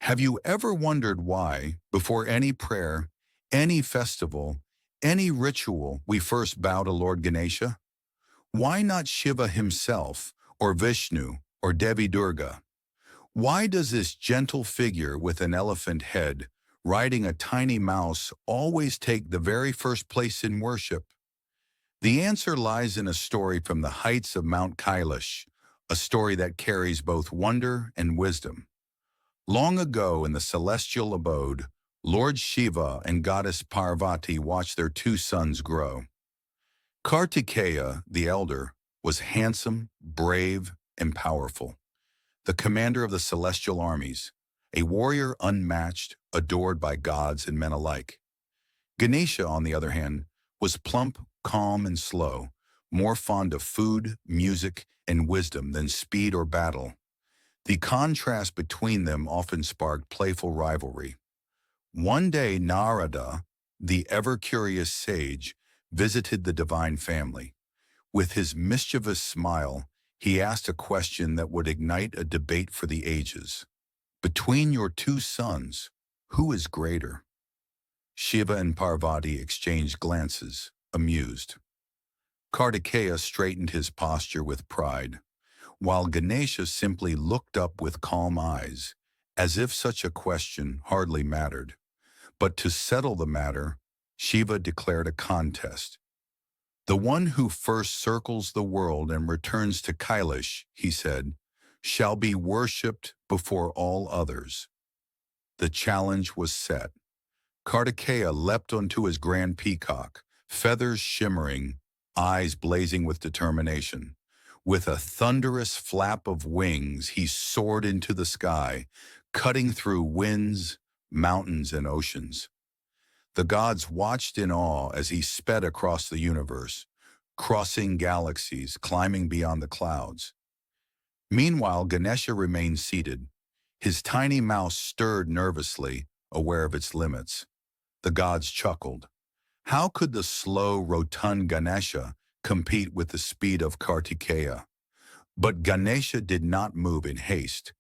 Have you ever wondered why, before any prayer, any festival, any ritual, we first bow to Lord Ganesha? Why not Shiva himself, or Vishnu, or Devi Durga? Why does this gentle figure with an elephant head, riding a tiny mouse, always take the very first place in worship? The answer lies in a story from the heights of Mount Kailash, a story that carries both wonder and wisdom. Long ago in the celestial abode, Lord Shiva and goddess Parvati watched their two sons grow. Kartikeya, the elder, was handsome, brave, and powerful, the commander of the celestial armies, a warrior unmatched, adored by gods and men alike. Ganesha, on the other hand, was plump, calm, and slow, more fond of food, music, and wisdom than speed or battle. The contrast between them often sparked playful rivalry. One day Narada, the ever-curious sage, visited the divine family. With his mischievous smile, he asked a question that would ignite a debate for the ages. Between your two sons, who is greater? Shiva and Parvati exchanged glances, amused. Kartikeya straightened his posture with pride, while Ganesha simply looked up with calm eyes, as if such a question hardly mattered. But to settle the matter, Shiva declared a contest. The one who first circles the world and returns to Kailash, he said, shall be worshipped before all others. The challenge was set. Kartikeya leapt onto his grand peacock, feathers shimmering, eyes blazing with determination. With a thunderous flap of wings, he soared into the sky, cutting through winds, mountains, and oceans. The gods watched in awe as he sped across the universe, crossing galaxies, climbing beyond the clouds. Meanwhile, Ganesha remained seated. His tiny mouse stirred nervously, aware of its limits. The gods chuckled. How could the slow, rotund Ganesha compete with the speed of Kartikeya? But Ganesha did not move in haste.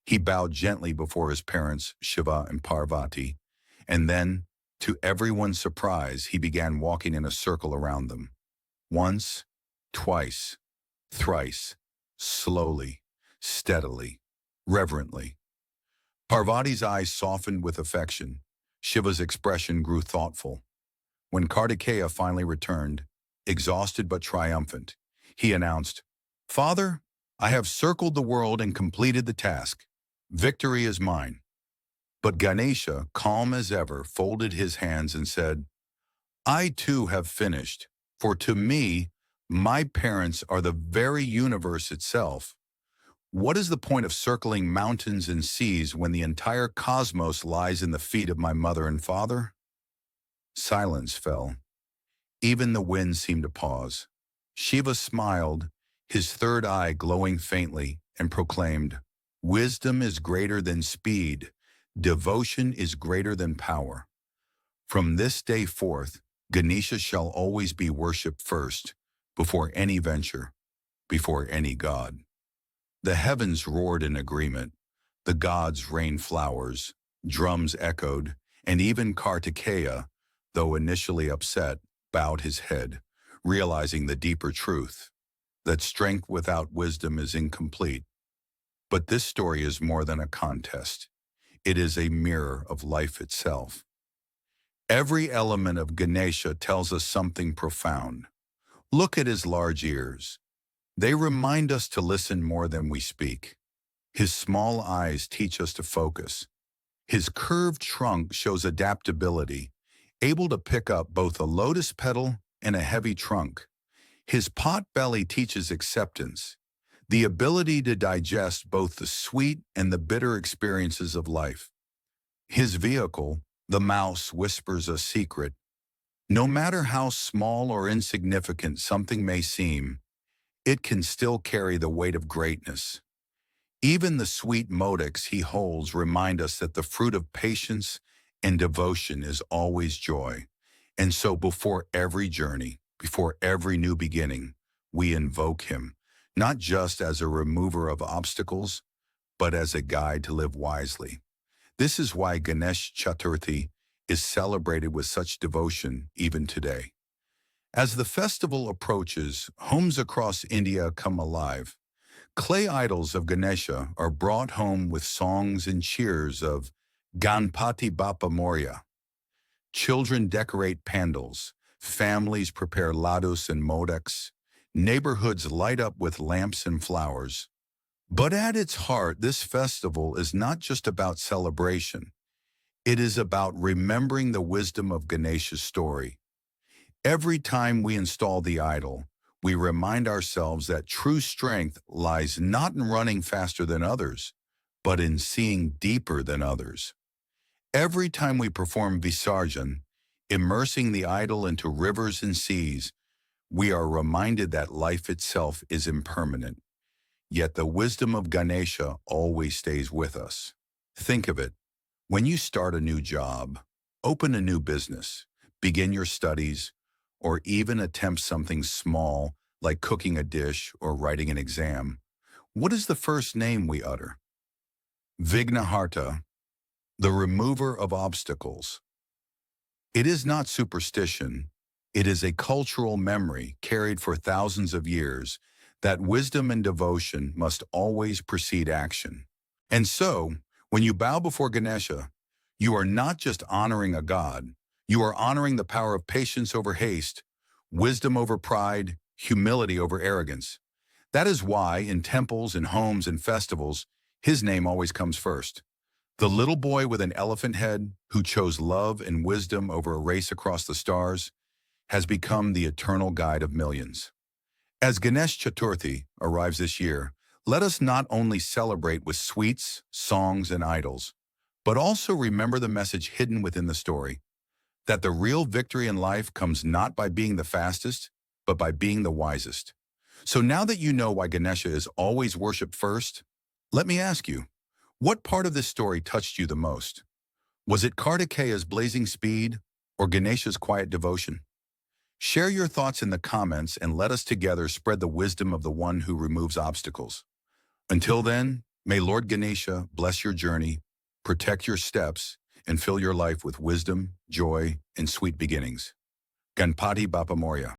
He bowed gently before his parents, Shiva and Parvati, and then, to everyone's surprise, he began walking in a circle around them. Once, twice, thrice, slowly, steadily, reverently. Parvati's eyes softened with affection. Shiva's expression grew thoughtful. When Kartikeya finally returned, exhausted but triumphant, he announced, "Father, I have circled the world and completed the task. Victory is mine." But Ganesha, calm as ever, folded his hands and said, "I too have finished, for to me, my parents are the very universe itself. What is the point of circling mountains and seas when the entire cosmos lies in the feet of my mother and father?" Silence fell. Even the wind seemed to pause. Shiva smiled, his third eye glowing faintly, and proclaimed, "Wisdom is greater than speed. Devotion is greater than power. From this day forth, Ganesha shall always be worshipped first, before any venture, before any god." The heavens roared in agreement. The gods rained flowers, drums echoed, and even Kartikeya, though initially upset, bowed his head, realizing the deeper truth, that strength without wisdom is incomplete. But this story is more than a contest. It is a mirror of life itself. Every element of Ganesha tells us something profound. Look at his large ears. They remind us to listen more than we speak. His small eyes teach us to focus. His curved trunk shows adaptability, able to pick up both a lotus petal and a heavy trunk. His pot belly teaches acceptance, the ability to digest both the sweet and the bitter experiences of life. His vehicle, the mouse, whispers a secret. No matter how small or insignificant something may seem, it can still carry the weight of greatness. Even the sweet motics he holds remind us that the fruit of patience and devotion is always joy. And so before every journey, before every new beginning, we invoke him, not just as a remover of obstacles, but as a guide to live wisely. This is why Ganesh Chaturthi is celebrated with such devotion even today. As the festival approaches, homes across India come alive. Clay idols of Ganesha are brought home with songs and cheers of Ganpati Bappa Moria. Children decorate pandals, families prepare ladus and modaks, neighborhoods light up with lamps and flowers. But at its heart, this festival is not just about celebration. It is about remembering the wisdom of Ganesha's story. Every time we install the idol, we remind ourselves that true strength lies not in running faster than others, but in seeing deeper than others. Every time we perform Visarjan, immersing the idol into rivers and seas, we are reminded that life itself is impermanent. Yet the wisdom of Ganesha always stays with us. Think of it. When you start a new job, open a new business, begin your studies, or even attempt something small like cooking a dish or writing an exam, what is the first name we utter? Vighnaharta, the remover of obstacles. It is not superstition. It is a cultural memory carried for thousands of years that wisdom and devotion must always precede action. And so, when you bow before Ganesha, you are not just honoring a god, you are honoring the power of patience over haste, wisdom over pride, humility over arrogance. That is why in temples and homes and festivals, his name always comes first. The little boy with an elephant head who chose love and wisdom over a race across the stars has become the eternal guide of millions. As Ganesh Chaturthi arrives this year, let us not only celebrate with sweets, songs, and idols, but also remember the message hidden within the story, that the real victory in life comes not by being the fastest, but by being the wisest. So now that you know why Ganesha is always worshipped first, let me ask you, what part of this story touched you the most? Was it Kartikeya's blazing speed or Ganesha's quiet devotion? Share your thoughts in the comments and let us together spread the wisdom of the one who removes obstacles. Until then, may Lord Ganesha bless your journey, protect your steps, and fill your life with wisdom, joy, and sweet beginnings. Ganpati Bappa Moria.